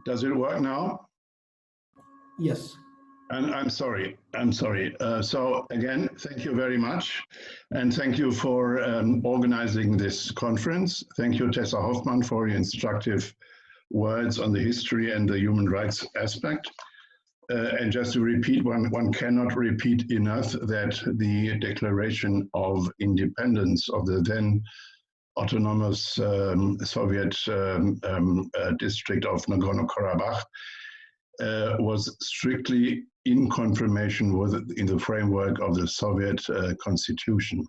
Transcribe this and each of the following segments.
Does it work now? Yes. And I'm sorry. So again, thank you very much. And thank you for organizing this conference. Thank you, Tessa Hoffmann, for your instructive words on the history and the human rights aspect. And just to repeat, one cannot repeat enough that the Declaration of Independence of the then autonomous Soviet district of Nagorno-Karabakh was strictly in confirmation with in the framework of the Soviet constitution,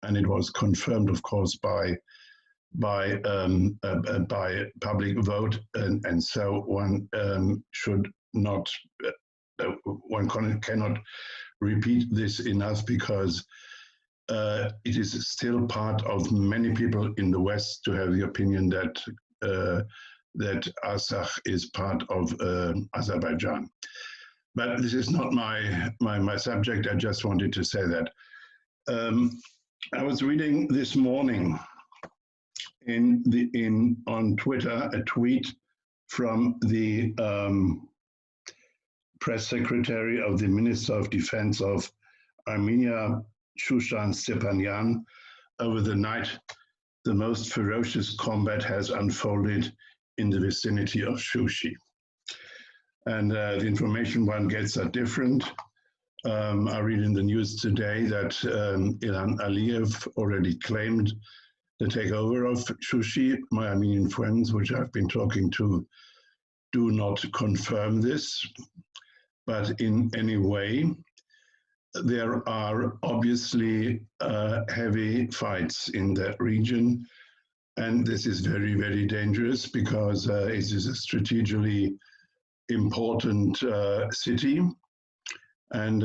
and it was confirmed, of course, by public vote, and so one should not, one cannot repeat this enough, because it is still part of many people in the West to have the opinion that that Artsakh is part of Azerbaijan. But this is not my subject. I just wanted to say that. I was reading this morning on Twitter a tweet from the press secretary of the Minister of Defense of Armenia, Shushan Stepanyan. Over the night, the most ferocious combat has unfolded in the vicinity of Shushi. And the information one gets are different. I read in the news today that Ilham Aliyev already claimed the takeover of Shushi. My Armenian friends, which I've been talking to, do not confirm this. But in any way, there are obviously heavy fights in that region. And this is very, very dangerous, because it is a strategically important city. And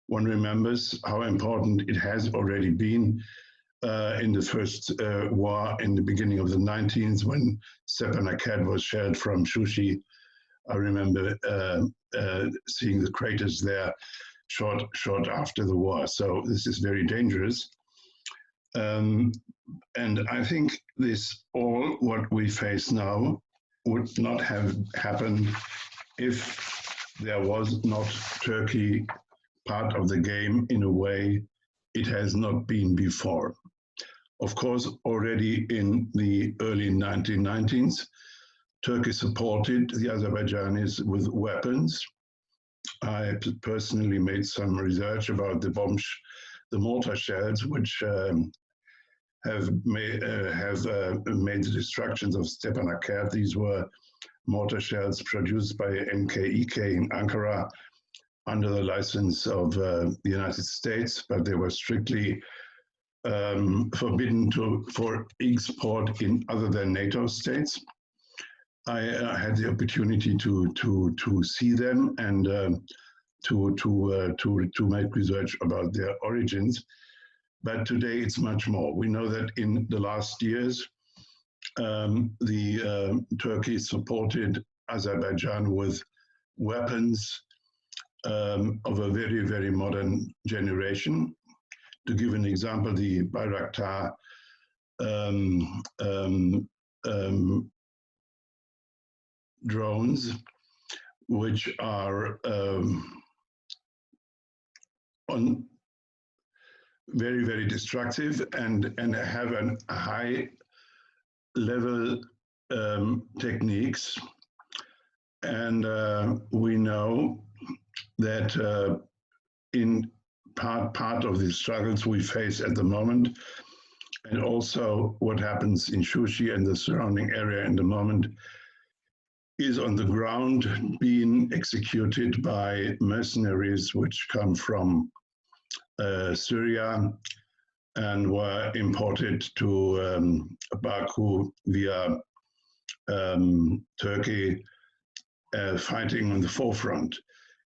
one remembers how important it has already been in the first war in the beginning of the 19th, when Stepanakert was shelled from Shushi. I remember seeing the craters there short after the war. So this is very dangerous. And I think this, all what we face now, would not have happened if there was not Turkey part of the game in a way it has not been before. Of course, already in the early 1990s, Turkey supported the Azerbaijanis with weapons. I personally made some research about the mortar shells, which have made the destructions of Stepanakert. These were mortar shells produced by MKEK in Ankara under the license of the United States, but they were strictly forbidden for export in other than NATO states. I had the opportunity to see them and to make research about their origins. But today it's much more. We know that in the last years, Turkey supported Azerbaijan with weapons of a very, very modern generation. To give an example, the Bayraktar drones, which are very, very destructive and have a high level techniques. And we know that in part of the struggles we face at the moment, and also what happens in Shushi and the surrounding area in the moment, is on the ground being executed by mercenaries which come from Syria and were imported to Baku via Turkey, fighting on the forefront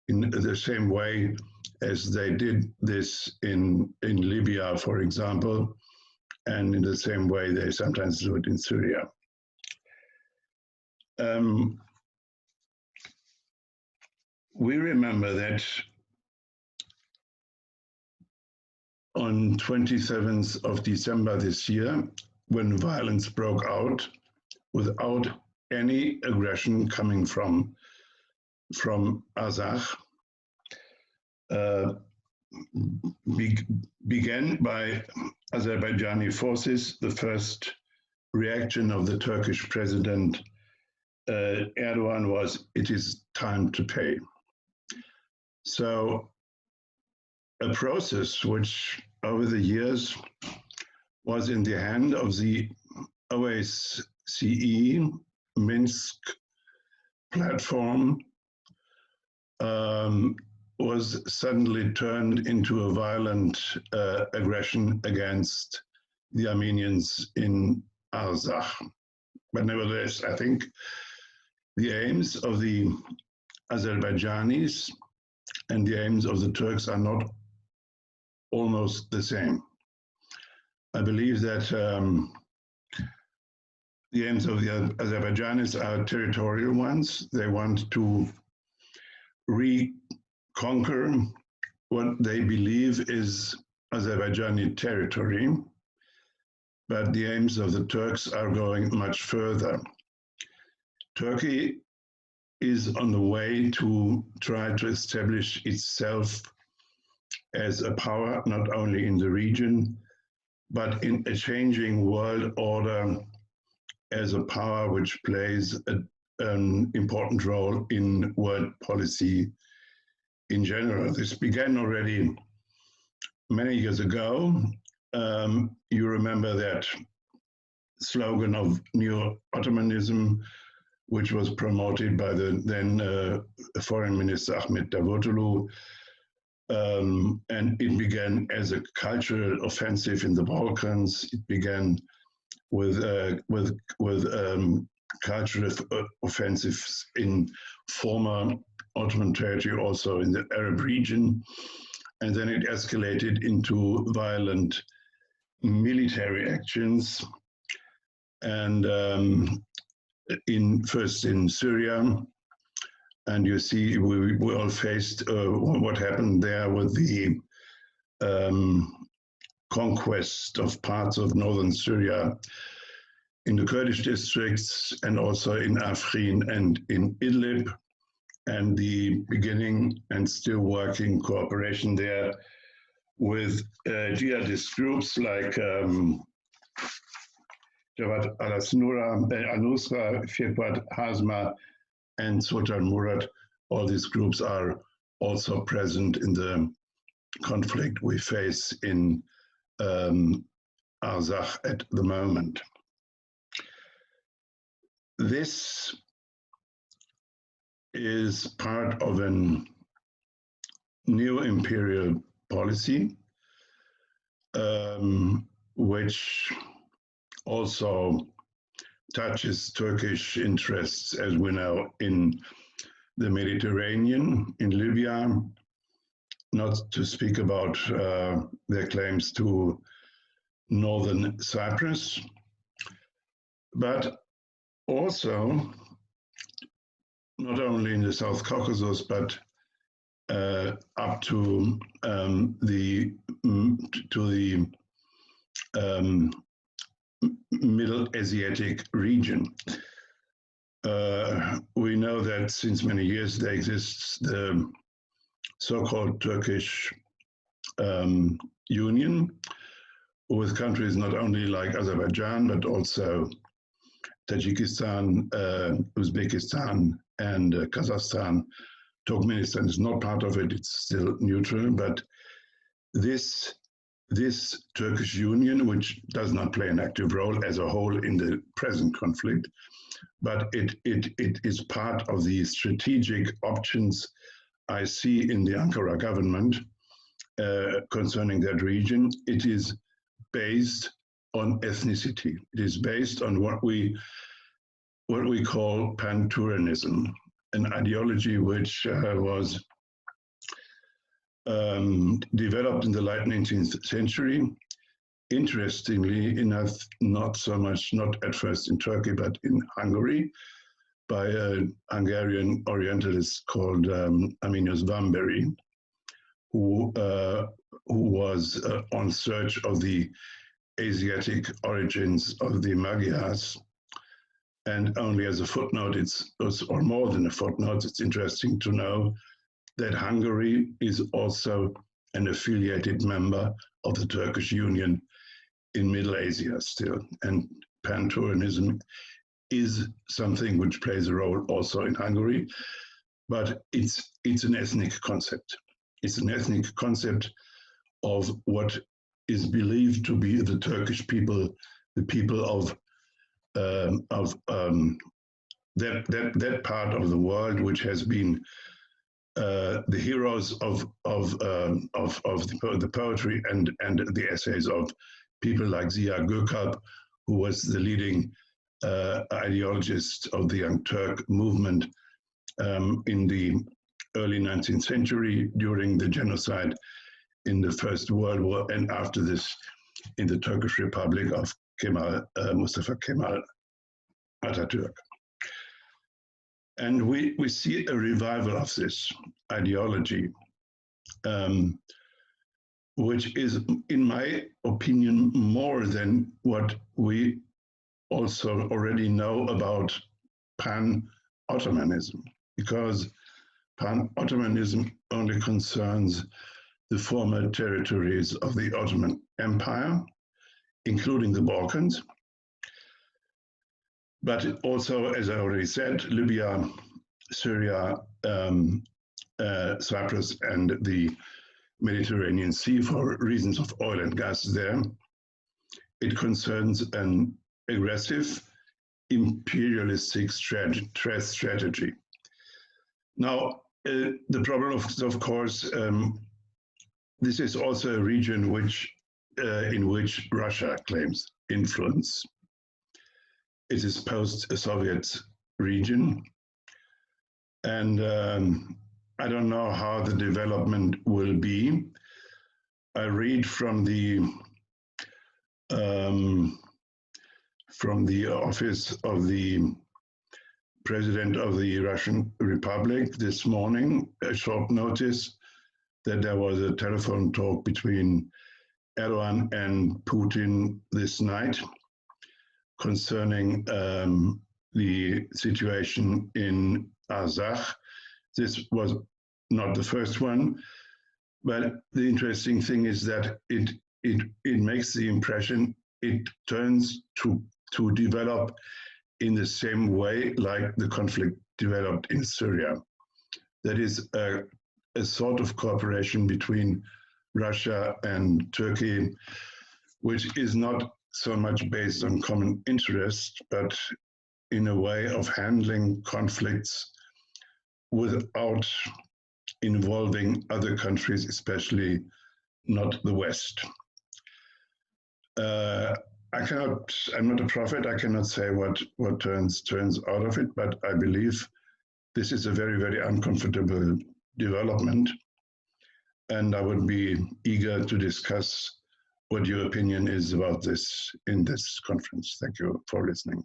in the same way as they did this in Libya, for example, and in the same way they sometimes do it in Syria. We remember that on 27th of December this year, when violence broke out without any aggression coming from Azakh began by Azerbaijani forces. The first reaction of the Turkish president Erdogan was, "It is time to pay." So a process which over the years was in the hand of the OSCE Minsk platform was suddenly turned into a violent aggression against the Armenians in Artsakh. But nevertheless, I think the aims of the Azerbaijanis and the aims of the Turks are not almost the same. I believe that the aims of the Azerbaijanis are territorial ones. They want to reconquer what they believe is Azerbaijani territory, but the aims of the Turks are going much further. Turkey is on the way to try to establish itself as a power, not only in the region, but in a changing world order as a power which plays an important role in world policy in general. This began already many years ago. You remember that slogan of neo-Ottomanism, which was promoted by the then Foreign Minister Ahmet Davutoglu, and it began as a cultural offensive in the Balkans. It began with cultural offensives in former Ottoman territory, also in the Arab region, and then it escalated into violent military actions, and first in Syria. And you see, we all faced what happened there with the conquest of parts of northern Syria in the Kurdish districts, and also in Afrin and in Idlib, and the beginning and still working cooperation there with jihadist groups like Jabhat al-Nusra, Firqat Hazma, and Sultan Murad. All these groups are also present in the conflict we face in Artsakh at the moment. This is part of a neo-imperial policy, which also touches Turkish interests, as we know, in the Mediterranean, in Libya, not to speak about their claims to northern Cyprus, but also not only in the South Caucasus, but up to the Middle Asiatic region. We know that since many years there exists the so-called Turkish Union, with countries not only like Azerbaijan, but also Tajikistan, Uzbekistan, and Kazakhstan. Turkmenistan is not part of it, it's still neutral, but this Turkish Union, which does not play an active role as a whole in the present conflict, but it is part of the strategic options I see in the Ankara government concerning that region. It is based on ethnicity. It is based on what we call panturanism, an ideology which was developed in the late 19th century. Interestingly enough, not at first in Turkey, but in Hungary, by a Hungarian Orientalist called Arminius Vamberi, who was on search of the Asiatic origins of the Magyars. And only as a footnote, or more than a footnote, it's interesting to know that Hungary is also an affiliated member of the Turkish Union in Middle Asia still. And panturanism is something which plays a role also in Hungary, but it's an ethnic concept. It's an ethnic concept of what is believed to be the Turkish people, the people of that part of the world which has been the heroes of the poetry and the essays of people like Ziya Gökalp, who was the leading ideologist of the Young Turk movement in the early 19th century during the genocide in the First World War, and after this in the Turkish Republic of Mustafa Kemal Atatürk. And we see a revival of this ideology, which is, in my opinion, more than what we also already know about pan-Ottomanism, because pan-Ottomanism only concerns the former territories of the Ottoman Empire, including the Balkans, but also, as I already said, Libya, Syria, Cyprus, and the Mediterranean Sea for reasons of oil and gas there. It concerns an aggressive imperialistic strategy. Now, the problem, of course, this is also a region in which Russia claims influence. It is post-Soviet region, and I don't know how the development will be. I read from the office of the President of the Russian Republic this morning, a short notice that there was a telephone talk between Erdogan and Putin this night concerning the situation in Artsakh. This was not the first one, but the interesting thing is that it makes the impression it turns to develop in the same way like the conflict developed in Syria. That is a sort of cooperation between Russia and Turkey, which is not so much based on common interest, but in a way of handling conflicts without involving other countries, especially not the West. I'm not a prophet, I cannot say what turns out of it, but I believe this is a very, very uncomfortable development. And I would be eager to discuss what your opinion is about this in this conference. Thank you for listening.